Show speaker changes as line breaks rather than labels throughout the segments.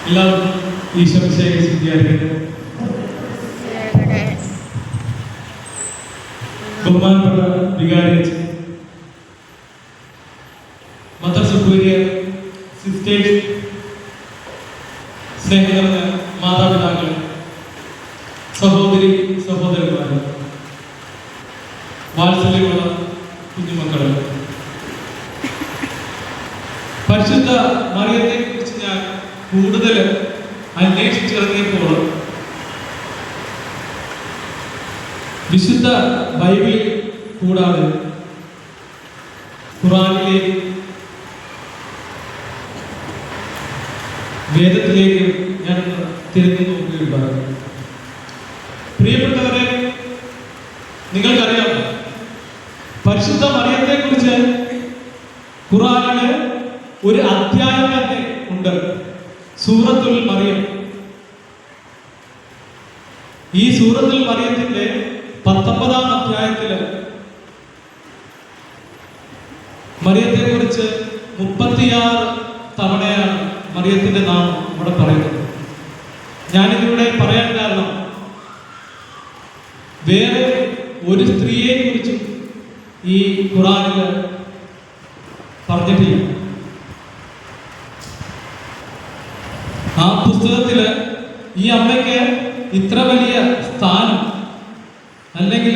എല്ലാവർക്കും ഈശ്വരശേഖര വിദ്യാർത്ഥികൾ ബഹുമാനപ്പെട്ട വികാരി മദർ സുപ്പീരിയർ സിസ്റ്റേഴ്സ്, സ്നേഹം നിറഞ്ഞ മാതാപിതാക്കൾ, സഹോദരി സഹോദരന്മാർ, വാത്സല്യമുള്ള കുഞ്ഞുമക്കൾ, പരിശുദ്ധ മറിയത്തെ കുറിച്ച് ഞാൻ കൂടുതൽ അന്വേഷിച്ചിറങ്ങിയപ്പോൾ വിശുദ്ധ ബൈബിളിൽ കൂടാതെ ഖുറാനിലേക്ക്, വേദത്തിലേക്ക് ഞാൻ തിരിഞ്ഞു നോക്കുകയുണ്ടായി. പ്രിയപ്പെട്ടവരെ, നിങ്ങൾക്കറിയാം, പരിശുദ്ധ മറിയത്തെ കുറിച്ച് ഖുറാനില് ഒരു അധ്യായം തന്നെ ഉണ്ട്, സൂറത്തുൽ മറിയം. ഈ സൂറത്തുൽ മറിയത്തിന്റെ 19-ാം അധ്യായത്തില് മറിയത്തെ കുറിച്ച് 36 തവണയാണ് മറിയത്തിന്റെ നാമം ഇവിടെ പറയുന്നത്. ഞാനിതിലൂടെ പറയാൻ കാരണം, വേറെ ഒരു സ്ത്രീയെ കുറിച്ചും ഈ ഖുറാനില് പറഞ്ഞിട്ടില്ല. ആ പുസ്തകത്തില് ഈ അമ്മയ്ക്ക് ഇത്ര വലിയ സ്ഥാനം, അല്ലെങ്കിൽ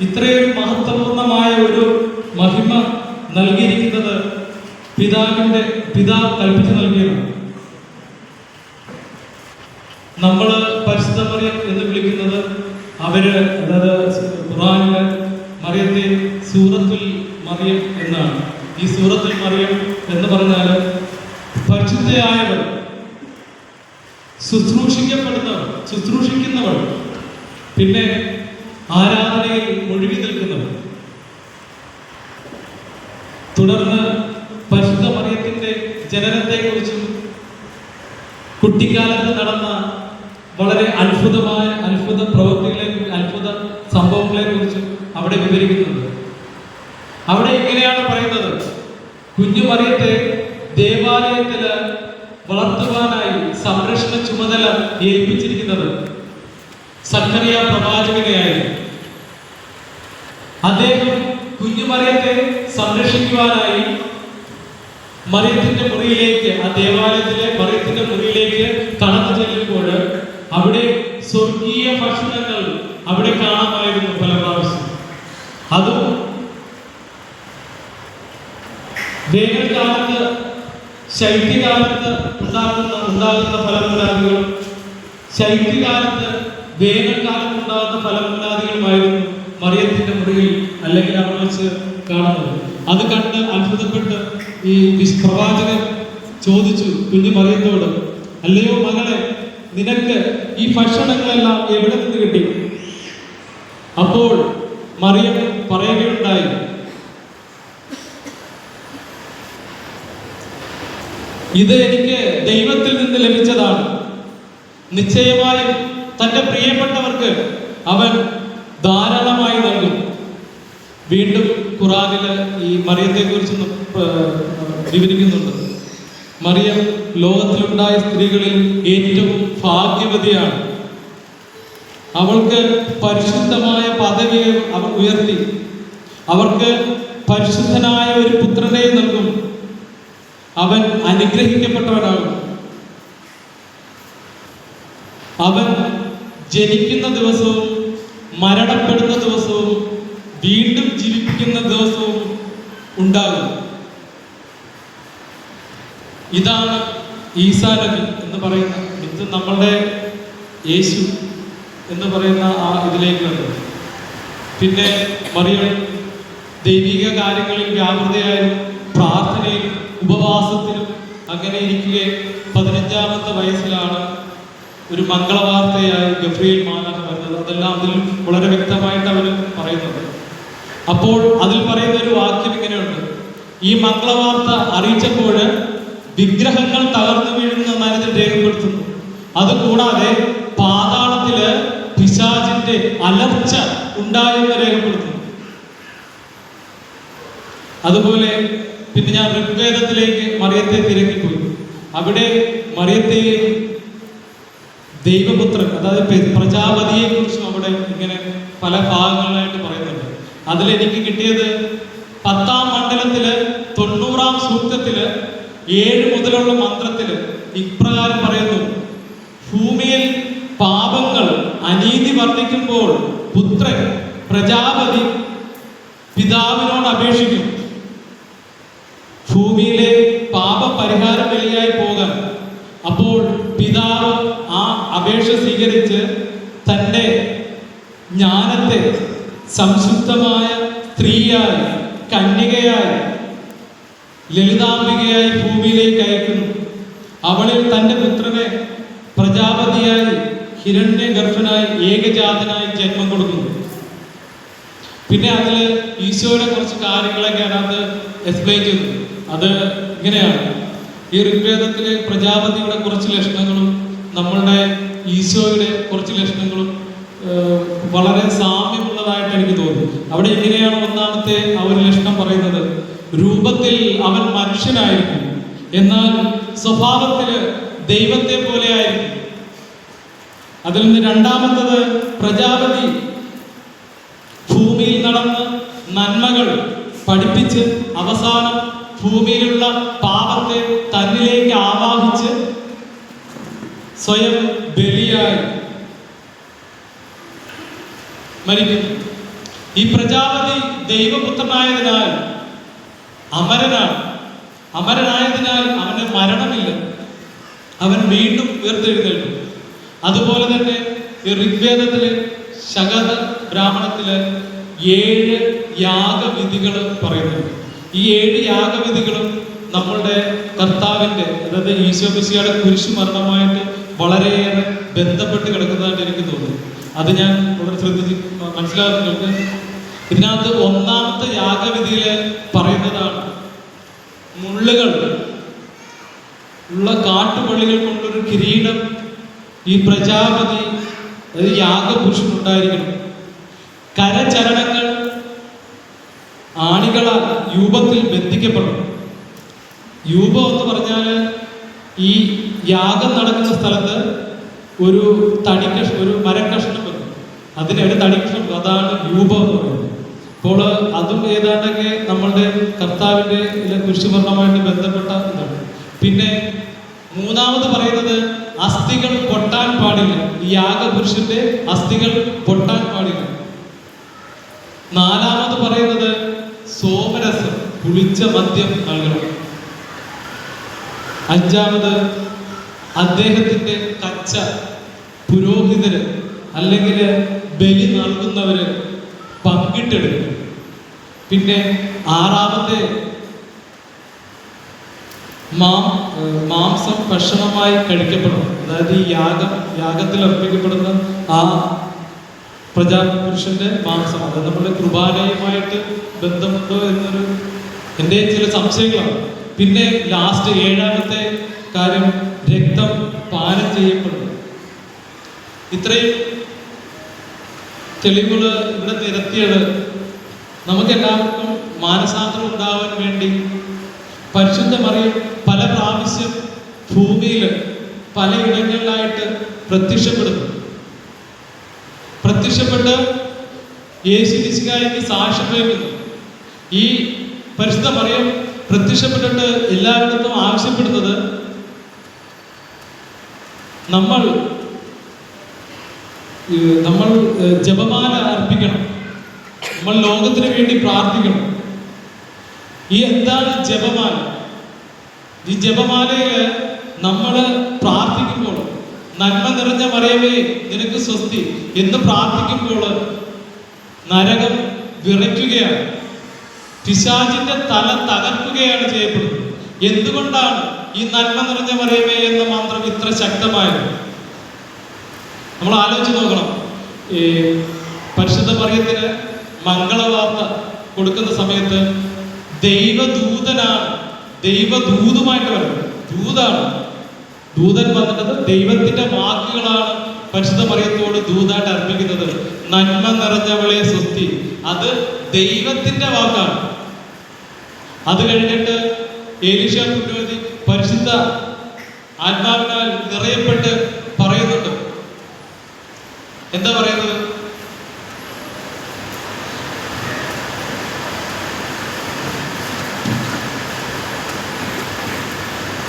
ഇത്രയൊരു മഹത്വപൂർണമായ ഒരു മഹിമ നൽകിയിരിക്കുന്നത് പിതാവ് കൽപ്പിച്ചു നൽകിയതാണ്. നമ്മൾ പരിശുദ്ധ മറിയം എന്ന് വിളിക്കുന്നത് അവര്, അതായത് ഖുർആനിലെ മറിയത്തെ സൂറത്തുൽ മറിയം എന്നാണ്. ഈ സൂറത്തുൽ മറിയം എന്ന് പറഞ്ഞാൽ പരിശുദ്ധയായവർ, ശുശ്രൂഷിക്കുന്നവൾ, പിന്നെ ആരാധനയിൽ മുഴുകി നിൽക്കുന്നവർ. തുടർന്ന് പരിശുദ്ധ മറിയത്തിന്റെ ജനനത്തെക്കുറിച്ചും കുട്ടിക്കാലത്ത് നടന്ന വളരെ അത്ഭുത പ്രവൃത്തികളെ, അത്ഭുത സംഭവങ്ങളെ കുറിച്ചും അവിടെ വിവരിക്കുന്നുണ്ട്. അവിടെ ഇങ്ങനെയാണ് പറയുന്നത്: കുഞ്ഞു മറിയത്തെ ദേവാലയത്തില് വളർത്തുവാനായി സംരക്ഷണ ചുമതല ഏൽപ്പിച്ചിരിക്കുന്നത് സഖറിയ പ്രവാചകനെയായിരുന്നു. അദ്ദേഹം കുഞ്ഞു മറിയത്തെ സംരക്ഷിക്കുവാനായി മറിയത്തിന്റെ മുറിയിലേക്ക്, ആ ദേവാലയത്തിലെ മറിയത്തിന്റെ മുറിയിലേക്ക് കടന്നു ചെല്ലുമ്പോൾ അവിടെ സ്വർഗീയ ഭക്ഷണങ്ങൾ അവിടെ കാണാമായിരുന്നു പല പ്രാവശ്യം. അതും വേനൽക്കാലത്ത്, ശൈത്യകാലത്ത് ഉണ്ടാകുന്ന ഫലമുലാദികളും, ശൈത്യകാലത്ത് വേനൽക്കാലത്ത് ഉണ്ടാകുന്ന ഫലമുലാദികളുമായിരുന്നു മറിയത്തിന്റെ മുറിയിൽ അല്ലെങ്കിൽ അവിടെ വെച്ച് കാണുന്നത്. അത് കണ്ട് അത്ഭുതപ്പെട്ട് ഈ പ്രവാചകൻ ചോദിച്ചു കുഞ്ഞു മറിയത്തോട്: അല്ലയോ മകളെ, നിനക്ക് ഈ ഭക്ഷണങ്ങളെല്ലാം എവിടെ നിന്ന് കിട്ടി? അപ്പോൾ മറിയം പറയുകയുണ്ടായി: ഇത് എനിക്ക് ദൈവത്തിൽ നിന്ന് ലഭിച്ചതാണ്. നിശ്ചയമായും തന്റെ പ്രിയപ്പെട്ടവർക്ക് അവൻ ധാരാളമായി നൽകും. വീണ്ടും ഖുറാനില് ഈ മറിയത്തെ കുറിച്ച് വിവരിക്കുന്നുണ്ട്. മറിയം ലോകത്തിലുണ്ടായ സ്ത്രീകളിൽ ഏറ്റവും ഭാഗ്യവതിയാണ്. അവൾക്ക് പരിശുദ്ധമായ പദവിയെ അവൻ ഉയർത്തി. അവർക്ക് പരിശുദ്ധനായ ഒരു പുത്രനെ നൽകും. അവൻ അനുഗ്രഹിക്കപ്പെട്ടവനാകും. അവൻ ജനിക്കുന്ന ദിവസവും മരണപ്പെടുന്ന ദിവസവും വീണ്ടും ജീവിപ്പിക്കുന്ന ദിവസവും ഉണ്ടാകും. ഇതാണ് ഈസാ നബി എന്ന് പറയുന്ന, ഇത് നമ്മളുടെ യേശു എന്ന് പറയുന്ന ആ ഇതിലേക്ക് വന്നത്. പിന്നെ മറിയം ദൈവിക കാര്യങ്ങളിൽ വ്യാപൃതയായും പ്രാർത്ഥനയിലും ഉപവാസത്തിലും അങ്ങനെ ഇരിക്കുക. 15-ാമത്തെ വയസ്സിലാണ് ഒരു മംഗളവാർത്തയായി ഗബ്രിയേൽ മാലാഖ വരുന്നത്. അതെല്ലാം അതിൽ വളരെ വ്യക്തമായിട്ട് അവർ പറയുന്നത്. അപ്പോൾ അതിൽ പറയുന്ന ഒരു വാക്യം ഇങ്ങനെയുണ്ട്: ഈ മംഗളവാർത്ത അറിയിച്ചപ്പോൾ വിഗ്രഹങ്ങൾ തകർന്നു വീഴുന്ന ഇതിൽ രേഖപ്പെടുത്തുന്നു. അതുകൂടാതെ പാതാളത്തില് പിശാചിന്റെ അലർച്ച ഉണ്ടായെന്ന് രേഖപ്പെടുത്തുന്നു. അതുപോലെ പിന്നെ ഞാൻ ഋഗ്വേദത്തിലേക്ക് മറിയത്തെ തിരക്കിപ്പോയി. അവിടെ മറിയത്തെയും ദൈവപുത്രൻ അതായത് പ്രജാപതിയെ കുറിച്ചും അവിടെ ഇങ്ങനെ പല ഭാഗങ്ങളിലായിട്ട് പറയുന്നുണ്ട്. അതിലെനിക്ക് കിട്ടിയത് 10-ാം മണ്ഡലത്തില് 90-ാം സൂക്തത്തില് 7 മുതലുള്ള മന്ത്രത്തില് ഇപ്രകാരം പറയുന്നു: ഭൂമിയിൽ പാപങ്ങൾ അനീതി വർദ്ധിക്കുമ്പോൾ പുത്രൻ പ്രജാപതി പിതാവിനോട് അപേക്ഷിക്കും, ഭൂമിയിലെ പാപപരിഹാര ബലിയായി പോകാൻ. അപ്പോൾ പിതാവ് ആ അപേക്ഷ സ്വീകരിച്ച് തൻ്റെ ജ്ഞാനത്തെ സംശുദ്ധമായ സ്ത്രീയായി, കന്യകയായി, ലളിതാംബികയായി ഭൂമിയിലേക്ക് അയക്കുന്നു. അവളിൽ തൻ്റെ പുത്രനെ പ്രജാപതിയായി, ഹിരണ്യഗർഭനായി, ഏകജാതനായി ജന്മം കൊടുക്കുന്നു. പിന്നെ അതിൽ ഈശോയുടെ കുറച്ച് കാര്യങ്ങളൊക്കെ അതിനകത്ത് എക്സ്പ്ലെയിൻ ചെയ്തു. അത് ഇങ്ങനെയാണ്: ഈ ഋഗ്വേദത്തിലെ പ്രജാപതിയുടെ കുറച്ച് ലക്ഷണങ്ങളും നമ്മളുടെ ഈശോയുടെ കുറച്ച് ലക്ഷണങ്ങളും വളരെ സാമ്യമുള്ളതായിട്ട് എനിക്ക് തോന്നുന്നു. അവിടെ ഇങ്ങനെയാണ് ഒന്നാമത്തെ ആ ഒരു ലക്ഷണം പറയുന്നത്: രൂപത്തിൽ അവൻ മനുഷ്യനായിരിക്കും, എന്നാൽ സ്വഭാവത്തില് ദൈവത്തെ പോലെ ആയിരിക്കും. അതിൽ നിന്ന് രണ്ടാമത്തത്, പ്രജാപതി ഭൂമിയിൽ നടന്ന് നന്മകൾ പഠിപ്പിച്ച് അവസാനം ഭൂമിയിലുള്ള പാപത്തെ തന്നിലേക്ക് ആവാഹിച്ച് സ്വയം ബലിയായി മരിക്കുന്നു. ഈ പ്രജാപതി ദൈവപുത്രനായതിനാൽ അമരനായതിനാൽ അവന് മരണമില്ല, അവൻ വീണ്ടും ഉയർത്തെഴുന്നേൽക്കും. അതുപോലെ തന്നെ ഈ ഋഗ്വേദത്തിലെ ശകത ബ്രാഹ്മണത്തില് 7 യാഗവിധികൾ പറയുന്നുണ്ട്. ഈ 7 യാഗവിധികളും നമ്മളുടെ കർത്താവിൻ്റെ, അതായത് ഈശോ മിശിഹായുടെ കുരിശു മരണമായിട്ട് വളരെയേറെ ബന്ധപ്പെട്ട് കിടക്കുന്നതായിട്ട് എനിക്ക് തോന്നുന്നു. അത് ഞാൻ വളരെ ശ്രദ്ധിച്ച് മനസ്സിലാക്കുന്നുണ്ട്. ഇതിനകത്ത് ഒന്നാമത്തെ യാഗവിധിയില് പറയുന്നതാണ്: മുള്ളുകൾ ഉള്ള കാട്ടുപള്ളികൾ കൊണ്ടൊരു കിരീടം ഈ പ്രജാപതി, അതായത് യാഗപുരുഷനുണ്ടായിരിക്കണം. കരചരണങ്ങൾ ആണികളാൽ യൂപത്തിൽ ബന്ധിക്കപ്പെടണം. യൂപം എന്ന് പറഞ്ഞാൽ ഈ യാഗം നടക്കുന്ന സ്ഥലത്ത് ഒരു മരക്കഷ്ണം വരും, അതിനൊരു തടിക്കഷ്ണം, അതാണ് യൂപം എന്ന് പറയുന്നത്. അപ്പോൾ അതും ഏതാണ്ടൊക്കെ നമ്മളുടെ കർത്താവിൻ്റെ കുരിശുമരണമായിട്ട് ബന്ധപ്പെട്ട ഇതാണ്. പിന്നെ മൂന്നാമത് പറയുന്നത് അസ്ഥികൾ പൊട്ടാൻ പാടില്ല. ഈ യാഗപുരുഷന്റെ അസ്ഥികൾ പൊട്ടാൻ പാടില്ല. നാലാമത് പറയുന്നത് സോമരസം, പുളിച്ച മദ്യം നൽകണം. അഞ്ചാമത് അദ്ദേഹത്തിന്റെ കച്ച പുരോഹിതര് അല്ലെങ്കിൽ ബലി നൽകുന്നവര് പങ്കിട്ടെടുക്കും. പിന്നെ ആറാമത്തെ മാംസം ഭക്ഷണമായി കഴിക്കപ്പെടണം. അതായത് ഈ യാഗത്തിൽ അർപ്പിക്കപ്പെടുന്ന ആ പ്രജാപുരുഷന്റെ മാംസം, അത് നമ്മുടെ കുർബാനയുമായിട്ട് ബന്ധമുണ്ടോ എന്നൊരു എൻ്റെ ചില സംശയങ്ങളാണ്. പിന്നെ ലാസ്റ്റ് 7ാമത്തെ കാര്യം, രക്തം പാനം ചെയ്യപ്പെടുന്നു. ഇത്രയും തെളിവുകൾ ഇവിടെ നിരത്തിയത് നമുക്ക് എല്ലാവർക്കും മാനസാന്തരം ഉണ്ടാവാൻ വേണ്ടി പരിശുദ്ധ മറിയം പല പ്രാവശ്യം ഭൂമിയിൽ പല ഇടങ്ങളിലായിട്ട് പ്രത്യക്ഷപ്പെട്ട് യേശു മിശിഹായ്ക്ക് സാക്ഷ്യം വഹിക്കുന്നു. ഈ പരിശുദ്ധ മറിയം പ്രത്യക്ഷപ്പെട്ടിട്ട് എല്ലായിടത്തും ആവശ്യപ്പെടുന്നത് നമ്മൾ ജപമാല അർപ്പിക്കണം, നമ്മൾ ലോകത്തിന് വേണ്ടി പ്രാർത്ഥിക്കണം. ഈ എന്താണ് ജപമാല? ഈ ജപമാലയില് നമ്മൾ പ്രാർത്ഥിക്കുമ്പോൾ നന്മ നിറഞ്ഞ മറിയമേ നിനക്ക് സ്വസ്തി എന്ന് പ്രാർത്ഥിക്കുമ്പോൾ നരകം വിറയ്ക്കുകയാണ്, പിശാചിന്റെ തല തകർക്കുകയാണ് ചെയ്യപ്പെടുന്നത്. എന്തുകൊണ്ടാണ് ഈ നന്മ നിറഞ്ഞ മറിയമേ എന്ന മന്ത്രം ഇത്ര ശക്തമായത്? നമ്മൾ ആലോചിച്ച് നോക്കണം. ഈ പരിശുദ്ധ മറിയത്തിന് മംഗളവാർത്ത കൊടുക്കുന്ന സമയത്ത് ദൈവദൂതുമായിട്ട് വരുന്നത്. ദൂതൻ വന്നിട്ടത് ദൈവത്തിന്റെ വാക്കുകളാണ് പരിശുദ്ധ മറിയത്തോട് ദൂതായിട്ട് അർപ്പിക്കുന്നത്. നന്മ നിറഞ്ഞവളെ സ്വസ്തി, അത് ദൈവത്തിന്റെ വാക്കാണ്. അത് കഴിഞ്ഞിട്ട് എലീശ പുരോഹിതൻ പരിശുദ്ധ ആത്മാവിനാൽ നിറയപ്പെട്ട് പറയുന്നുണ്ട്. എന്താ പറയുന്നത്?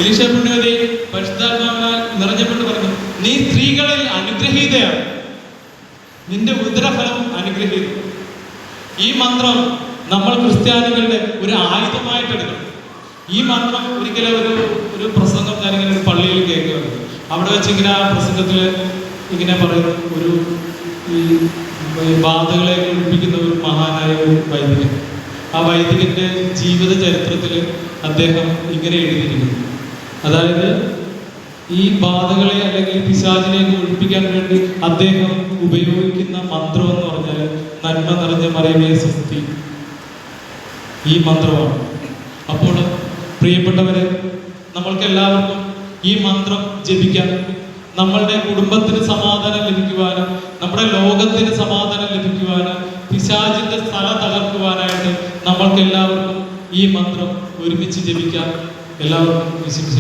എലീശ പുണ്യവതി പരിശുദ്ധാത്മാവിനാൽ നിറഞ്ഞപ്പെട്ട് പറഞ്ഞു, നീ സ്ത്രീകളിൽ അനുഗ്രഹീതയാണ്, നിന്റെ ഉദരഫലം അനുഗ്രഹീതം. ഈ മന്ത്രം നമ്മൾ ക്രിസ്ത്യാനികളുടെ ഒരു ആയുധമായിട്ട് എടുക്കണം. ഈ മന്ത്രം ഒരിക്കലും ഒരു പ്രസംഗം ഞാനിങ്ങനെ ഒരു പള്ളിയിൽ കേൾക്കുകയാണ്. അവിടെ വെച്ച് ഇങ്ങനെ ആ പ്രസംഗത്തിൽ ഇങ്ങനെ പറയുന്നു, ഈ ബാധകളെ ഒഴിപ്പിക്കുന്ന ഒരു മഹാനായ ഒരു വൈദികൻ. ആ വൈദികന്റെ ജീവിത ചരിത്രത്തിൽ അദ്ദേഹം ഇങ്ങനെ എഴുതിയിരിക്കുന്നു. അതായത് ഈ ബാധകളെ അല്ലെങ്കിൽ പിശാചിനെയൊക്കെ ഒഴിപ്പിക്കാൻ വേണ്ടി അദ്ദേഹം ഉപയോഗിക്കുന്ന മന്ത്രം എന്ന് പറഞ്ഞാൽ നന്മ നിറഞ്ഞ മറിയമേ സ്വസ്തി, ഈ മന്ത്രമാണ്. അപ്പോൾ പ്രിയപ്പെട്ടവരെ, നമ്മൾക്ക് എല്ലാവർക്കും ഈ മന്ത്രം ജപിക്കാം. നമ്മളുടെ കുടുംബത്തിന് സമാധാനം ലഭിക്കുവാനും നമ്മുടെ ലോകത്തിന് സമാധാനം ലഭിക്കുവാനും പിശാചിന്റെ സ്ഥലം തകർക്കുവാനായിട്ട് നമ്മൾക്ക് എല്ലാവർക്കും ഈ മന്ത്രം ഒരുമിച്ച് ജപിക്കാം. എല്ലാവർക്കും വിശുദ്ധ